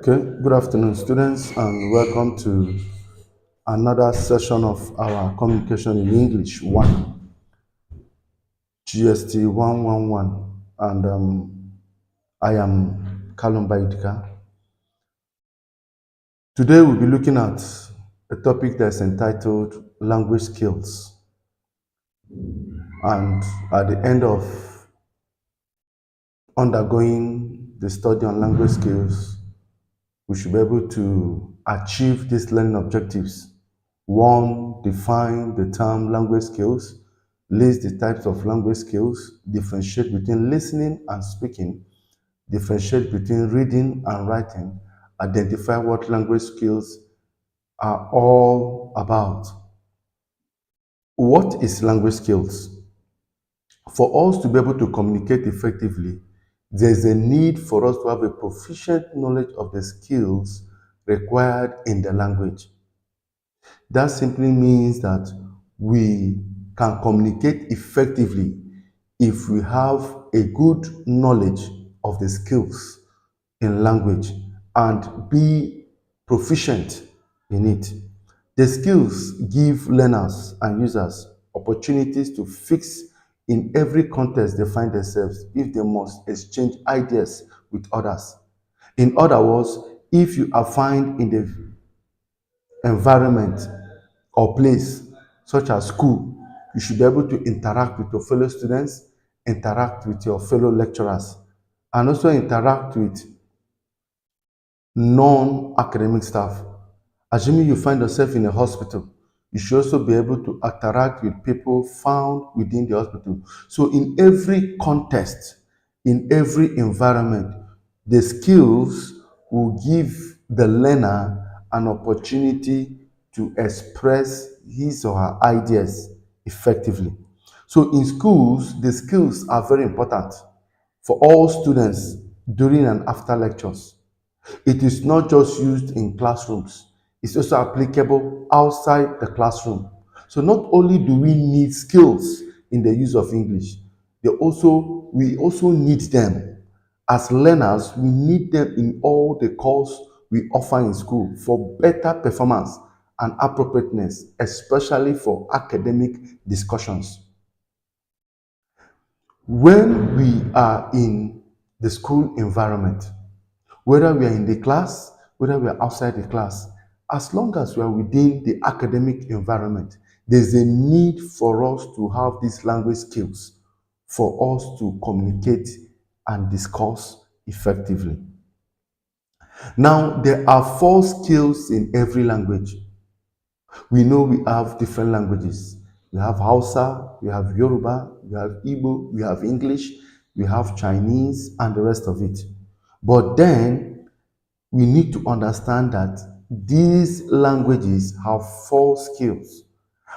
Okay, good afternoon, students, and welcome to another session of our Communication in English 1, GST111. And I am Kalum Baidika. Today, we'll be looking at a topic that's entitled Language Skills. And at the end of undergoing the study on language skills, we should be able to achieve these learning objectives. One, define the term language skills, list the types of language skills, differentiate between listening and speaking, differentiate between reading and writing, identify what language skills are all about. What is language skills? For us to be able to communicate effectively, there's a need for us to have a proficient knowledge of the skills required in the language. That simply means that we can communicate effectively if we have a good knowledge of the skills in language and be proficient in it. The skills give learners and users opportunities to fix in every context they find themselves if they must exchange ideas with others. In other words, if you are found in the environment or place such as school, you should be able to interact with your fellow students, interact with your fellow lecturers, and also interact with non-academic staff. Assuming you find yourself in a hospital, you should also be able to interact with people found within the hospital. So in every context, in every environment, the skills will give the learner an opportunity to express his or her ideas effectively. So in schools, the skills are very important for all students during and after lectures. It is not just used in classrooms, it's also applicable outside the classroom. So not only do we need skills in the use of English, we also need them. As learners, we need them in all the course we offer in school for better performance and appropriateness, especially for academic discussions. When we are in the school environment, whether we are in the class, whether we are outside the class, as long as we are within the academic environment, there's a need for us to have these language skills for us to communicate and discuss effectively. Now, there are 4 skills in every language. We know we have different languages. We have Hausa, we have Yoruba, we have Igbo, we have English, we have Chinese, and the rest of it. But then, we need to understand that these languages have 4 skills.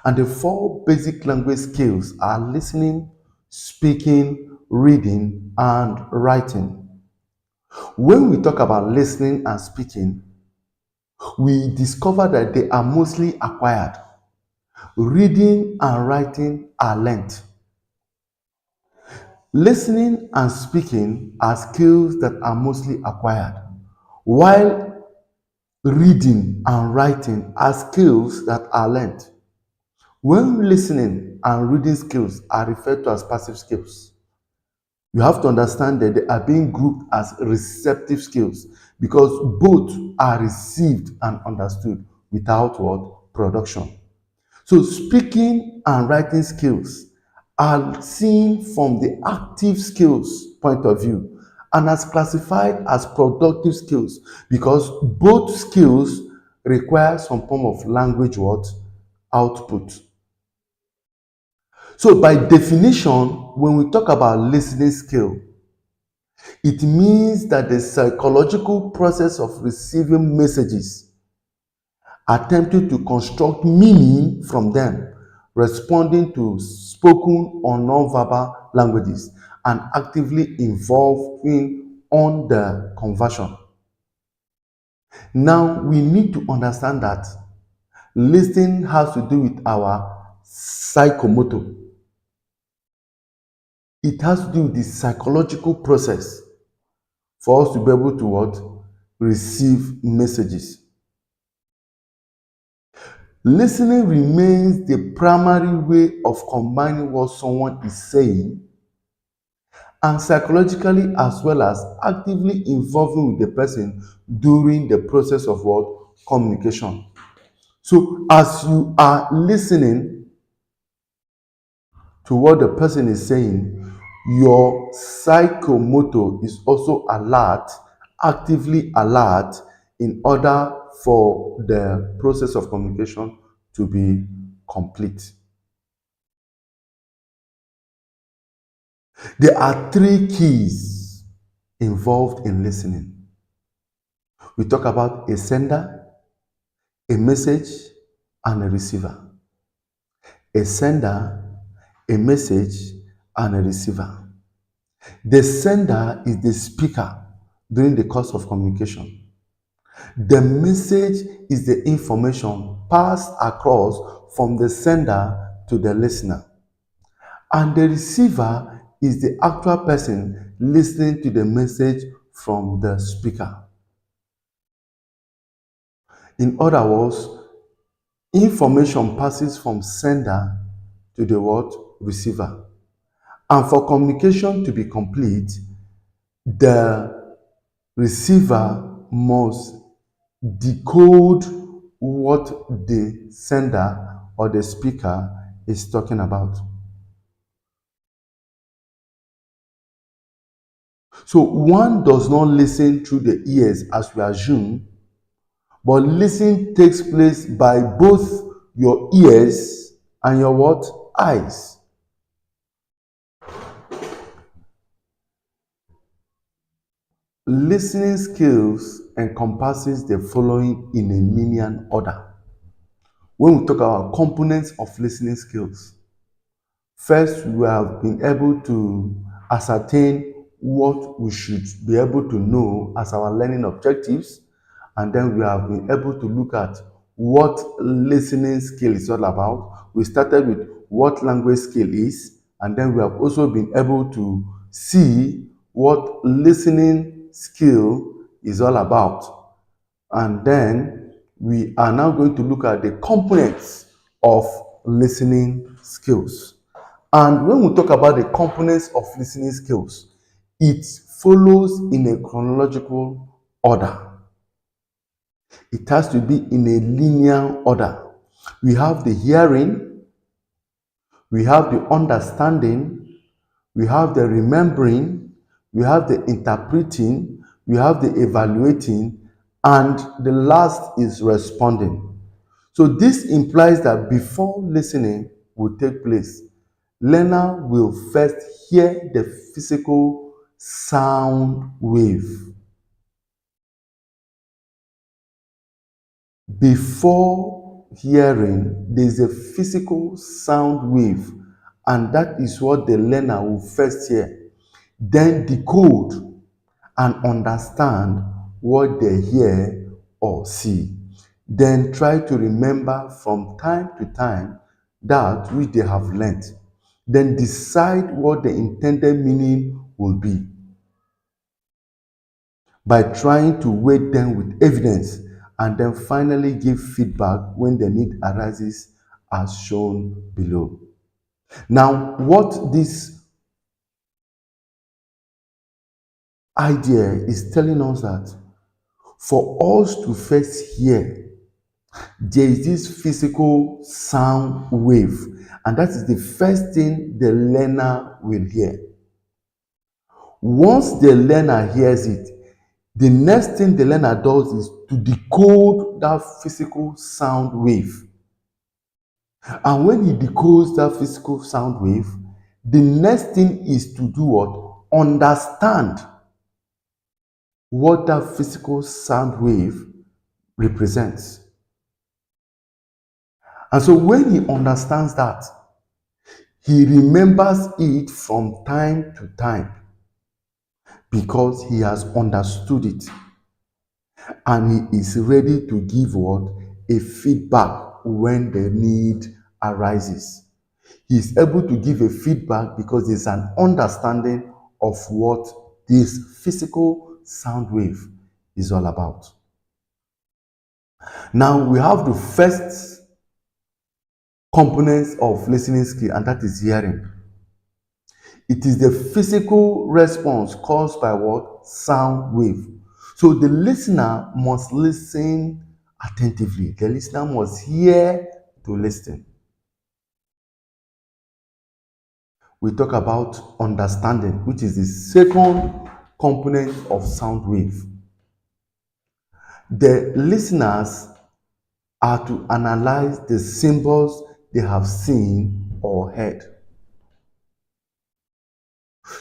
And the 4 basic language skills are listening, speaking, reading, and writing. When we talk about listening and speaking, we discover that they are mostly acquired. Reading and writing are learnt. Listening and speaking are skills that are mostly acquired, while reading and writing are skills that are learnt. When listening and reading skills are referred to as passive skills, you have to understand that they are being grouped as receptive skills because both are received and understood without what? Production. So speaking and writing skills are seen from the active skills point of view and as classified as productive skills because both skills require some form of language what? Output. So by definition, when we talk about listening skill, it means that the psychological process of receiving messages, attempting to construct meaning from them, responding to spoken or non-verbal languages, and actively involving on the conversion. Now, we need to understand that listening has to do with our psychomotor. It has to do with the psychological process for us to be able to what? receive messages. Listening remains the primary way of combining what someone is saying and psychologically as well as actively involving with the person during the process of what communication. So as you are listening to what the person is saying, your psychomotor is also alert, actively alert, in order for the process of communication to be complete. There are three keys involved in listening. We talk about a sender, a message, and a receiver. A sender, a message, and a receiver. The sender is the speaker during the course of communication. The message is the information passed across from the sender to the listener. And the receiver is the actual person listening to the message from the speaker. In other words, information passes from sender to the what? Receiver. And for communication to be complete, the receiver must decode what the sender or the speaker is talking about. So one does not listen through the ears as we assume, but listening takes place by both your ears and your what? Eyes. Listening skills encompasses the following in a linear order. When we talk about components of listening skills, first we have been able to ascertain what we should be able to know as our learning objectives, and then we have been able to look at what listening skill is all about. We started with what language skill is, and then we have also been able to see what listening skill is all about. And then we are now going to look at the components of listening skills. And when we talk about the components of listening skills, it follows in a chronological order. It has to be in a linear order. We have the hearing, we have the understanding, we have the remembering, we have the interpreting, we have the evaluating, and the last is responding. So this implies that before listening will take place, learner will first hear the physical sound wave. Before hearing, there is a physical sound wave, and that is what the learner will first hear. Then decode and understand what they hear or see. Then try to remember from time to time that which they have learnt. Then decide what the intended meaning will be by trying to weigh them with evidence, and then finally give feedback when the need arises as shown below. Now, what this idea is telling us that for us to first hear, there is this physical sound wave, and that is the first thing the learner will hear. Once the learner hears it, the next thing the learner does is to decode that physical sound wave. And when he decodes that physical sound wave, the next thing is to do what? Understand what that physical sound wave represents. And so when he understands that, he remembers it from time to time because he has understood it. And he is ready to give what? A feedback when the need arises. He is able to give a feedback because there's an understanding of what this physical sound wave is all about. Now we have the first component of listening skill, and that is hearing. It is the physical response caused by what? Sound wave. So the listener must listen attentively. The listener must hear to listen. We talk about understanding, which is the second component of sound wave. The listeners are to analyze the symbols they have seen or heard.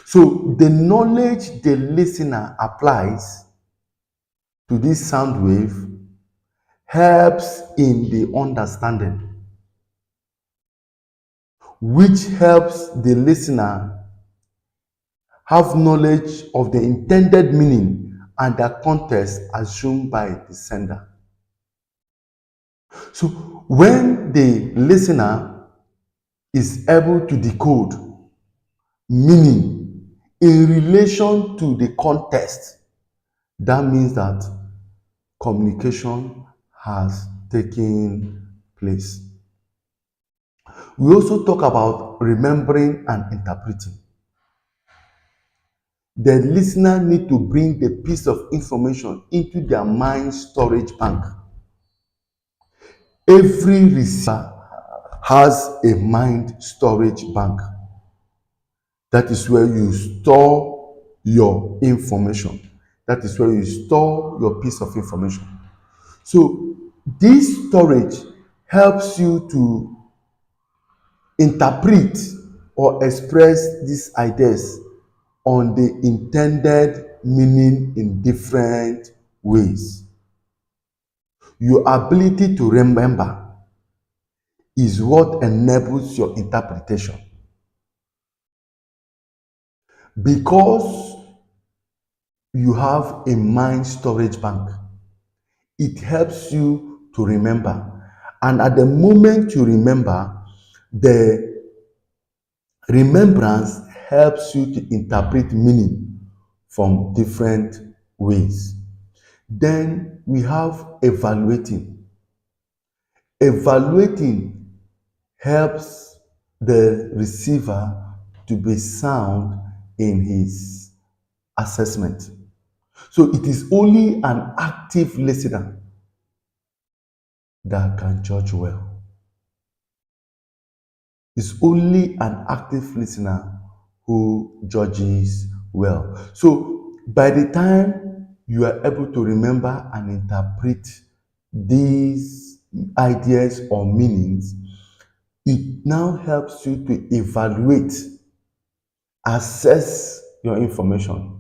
So the knowledge the listener applies to this sound wave helps in the understanding, which helps the listener have knowledge of the intended meaning and the context assumed by the sender. So when the listener is able to decode meaning in relation to the context, that means that communication has taken place. We also talk about remembering and interpreting. The listener need to bring the piece of information into their mind storage bank. Every receiver has a mind storage bank. That is where you store your information. That is where you store your piece of information. So this storage helps you to interpret or express these ideas on the intended meaning in different ways. Your ability to remember is what enables your interpretation. Because you have a mind storage bank, it helps you to remember. And at the moment you remember, the remembrance helps you to interpret meaning from different ways. Then we have evaluating. Evaluating helps the receiver to be sound in his assessment. So it is only an active listener that can judge well. It's only an active listener who judges well. So by the time you are able to remember and interpret these ideas or meanings, it now helps you to evaluate, assess your information,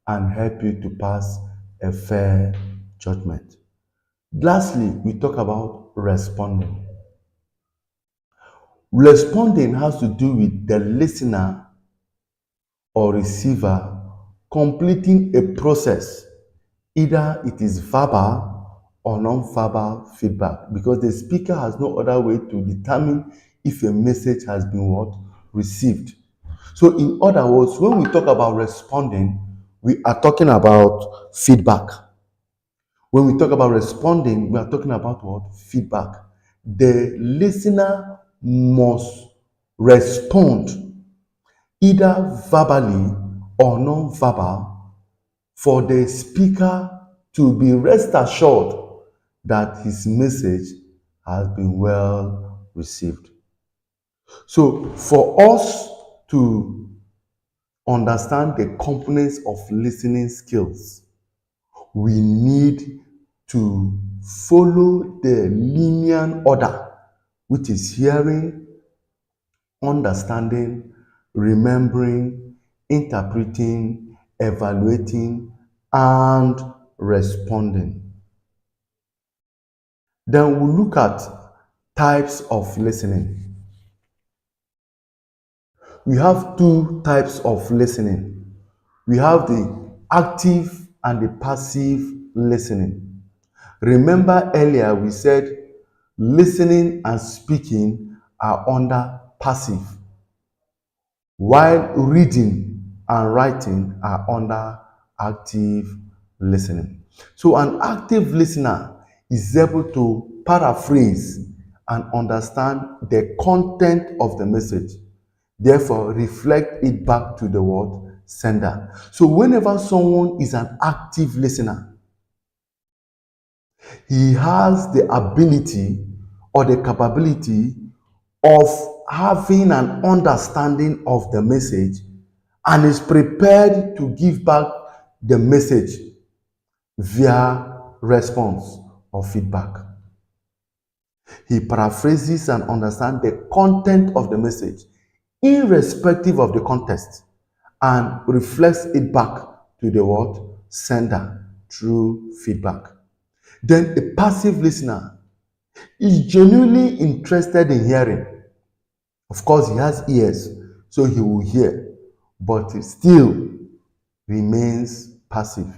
and help you to pass a fair judgment. Lastly, we talk about responding. Responding has to do with the listener or receiver completing a process, either it is verbal or non-verbal feedback, because the speaker has no other way to determine if a message has been what? Received. So in other words, when we talk about responding, we are talking about feedback. When we talk about responding, we are talking about what? Feedback. The listener must respond either verbally or non-verbal for the speaker to be rest assured that his message has been well received. So for us to understand the components of listening skills, we need to follow the linear order, which is hearing, understanding, remembering, interpreting, evaluating, and responding. Then we'll look at types of listening. We have two types of listening. We have the active and the passive listening. Remember earlier we said listening and speaking are under passive, while reading and writing are under active listening. So an active listener is able to paraphrase and understand the content of the message, therefore reflect it back to the what? Sender. So whenever someone is an active listener, he has the ability or the capability of having an understanding of the message and is prepared to give back the message via response or feedback. He paraphrases and understands the content of the message, irrespective of the context, and reflects it back to the what? Sender through feedback. Then a passive listener is genuinely interested in hearing. Of course, he has ears, so he will hear, but he still remains passive.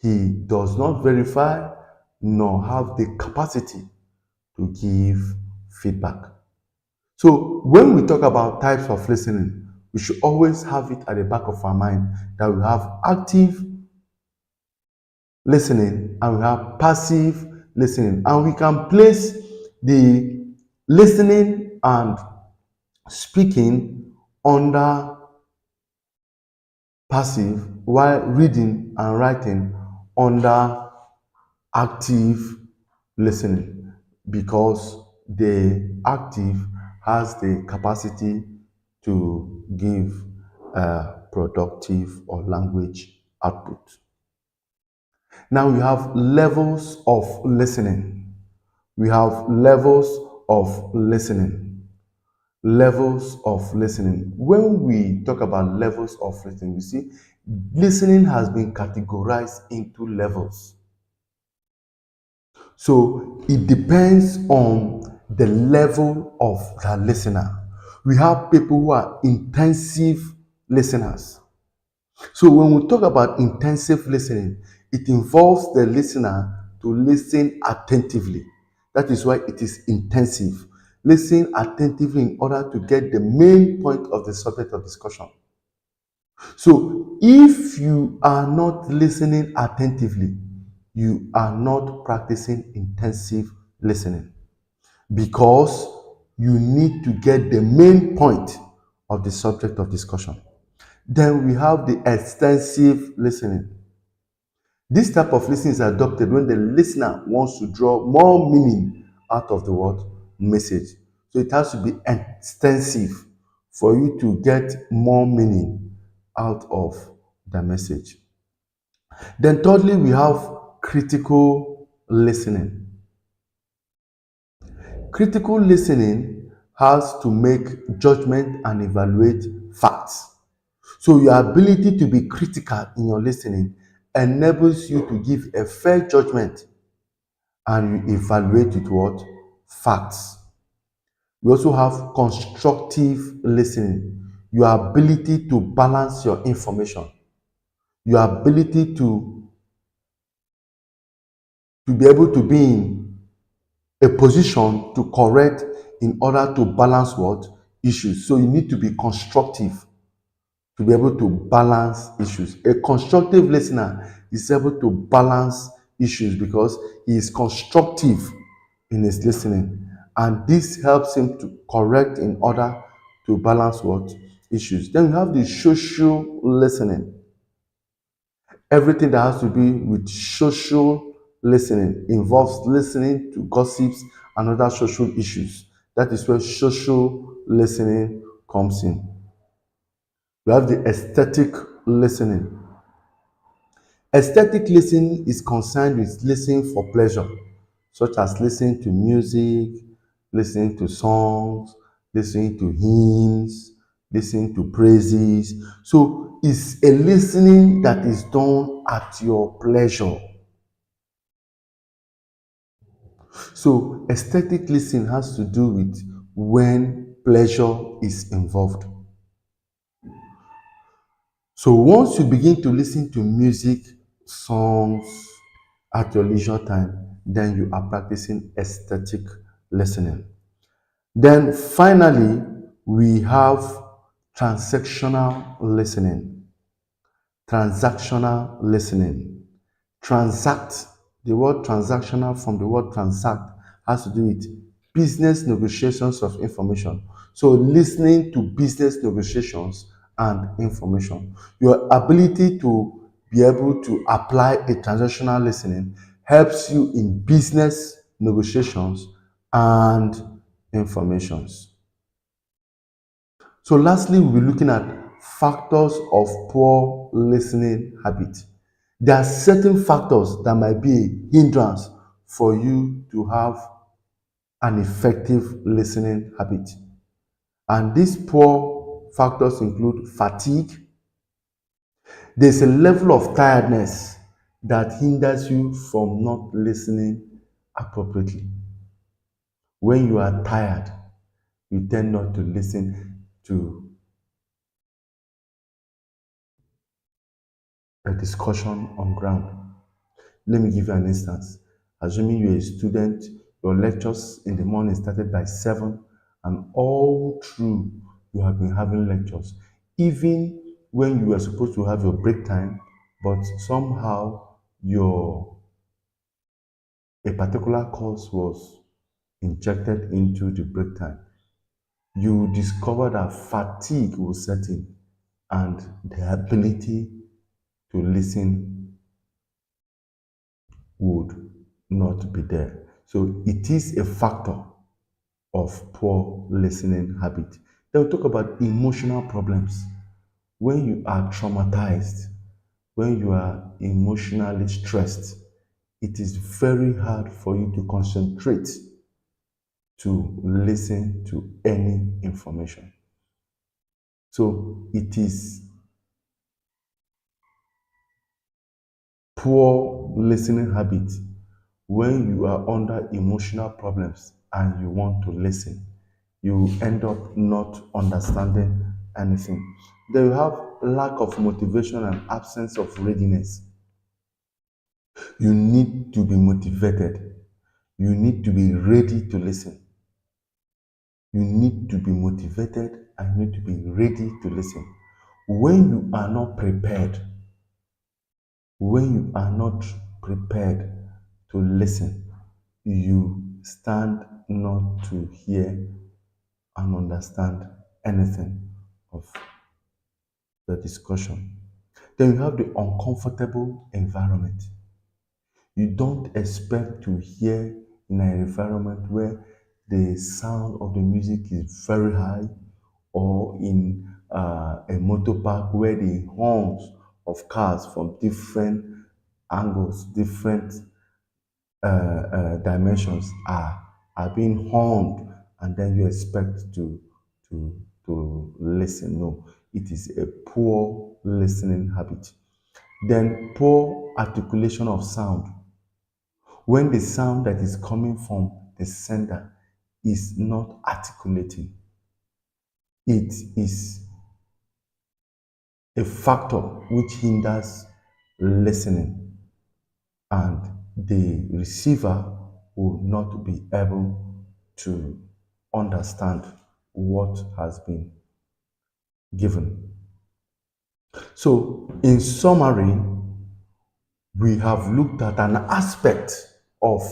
He does not verify nor have the capacity to give feedback. So when we talk about types of listening, we should always have it at the back of our mind that we have active listening and we have passive listening. And we can place the listening and speaking under passive, while reading and writing under active listening, because the active has the capacity to give productive or language output. Now we have levels of listening. We have levels of listening. Levels of listening. When we talk about levels of listening, you see, listening has been categorized into levels. So it depends on the level of the listener. We have people who are intensive listeners. So when we talk about intensive listening, it involves the listener to listen attentively. That is why it is intensive. Listen attentively in order to get the main point of the subject of discussion. So if you are not listening attentively, you are not practicing intensive listening, because you need to get the main point of the subject of discussion. Then we have the extensive listening. This type of listening is adopted when the listener wants to draw more meaning out of the word message. So it has to be extensive for you to get more meaning out of the message. Then thirdly, we have critical listening. Critical listening has to make judgment and evaluate facts. So your ability to be critical in your listening enables you to give a fair judgment and you evaluate with what? Facts. We also have constructive listening. Your ability to balance your information. Your ability to be able to be in a position to correct in order to balance what? Issues. So you need to be constructive to be able to balance issues. A constructive listener is able to balance issues because he is constructive in his listening. And this helps him to correct in order to balance what? Issues. Then we have the social listening. Everything that has to be with social listening involves listening to gossips and other social issues. That is where social listening comes in. We have the aesthetic listening. Aesthetic listening is concerned with listening for pleasure, such as listening to music, listening to songs, listening to hymns, listening to praises. So it's a listening that is done at your pleasure. So aesthetic listening has to do with when pleasure is involved. So once you begin to listen to music, songs at your leisure time, then you are practicing aesthetic listening. Then finally, we have transactional listening. Transactional listening. Transact, the word transactional from the word transact has to do with business negotiations of information. So listening to business negotiations and information. Your ability to be able to apply a transactional listening helps you in business negotiations and informations. So lastly, we'll be looking at factors of poor listening habit. There are certain factors that might be a hindrance for you to have an effective listening habit. And these poor factors include fatigue. There's a level of tiredness that hinders you from not listening appropriately. When you are tired, you tend not to listen to a discussion on ground. Let me give you an instance. Assuming you're a student, your lectures in the morning started by 7, and all through you have been having lectures. Even when you were supposed to have your break time, but somehow your a particular course was injected into the break time, you discover that fatigue will set in and the ability to listen would not be there. So it is a factor of poor listening habit. Then we'll talk about emotional problems. When you are traumatized, when you are emotionally stressed, it is very hard for you to concentrate to listen to any information. So it is poor listening habit when you are under emotional problems and you want to listen, you end up not understanding anything. Then you have lack of motivation and absence of readiness. You need to be motivated. You need to be ready to listen. You need to be motivated and you need to be ready to listen. When you are not prepared, when you are not prepared to listen, you stand not to hear and understand anything of the discussion. Then you have the uncomfortable environment. You don't expect to hear in an environment where the sound of the music is very high, or in a motor park where the horns of cars from different angles, different dimensions are being horned, and then you expect to listen. No, it is a poor listening habit. Then poor articulation of sound. When the sound that is coming from the sender is not articulating, it is a factor which hinders listening, and the receiver will not be able to understand what has been given. So, in summary, we have looked at an aspect of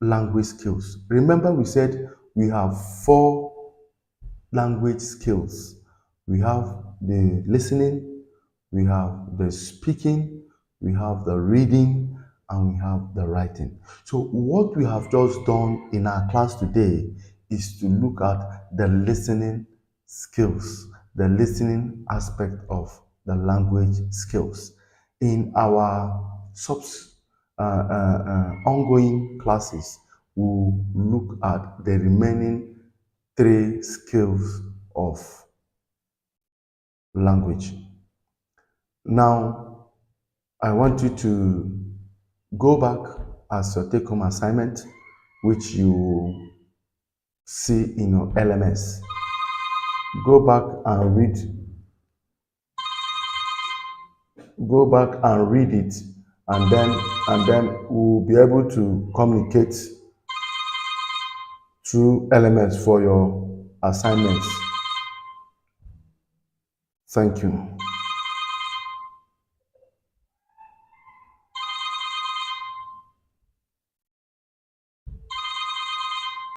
language skills. Remember, we said we have 4 language skills. We have the listening, we have the speaking, we have the reading, and we have the writing. So what we have just done in our class today is to look at the listening skills, the listening aspect of the language skills. In our ongoing classes, we'll look at the remaining 3 skills of language. Now, I want you to go back as your take-home assignment, which you see in your LMS. Go back and read. Go back and read it, and then we'll be able to communicate through LMS for your assignments. Thank you.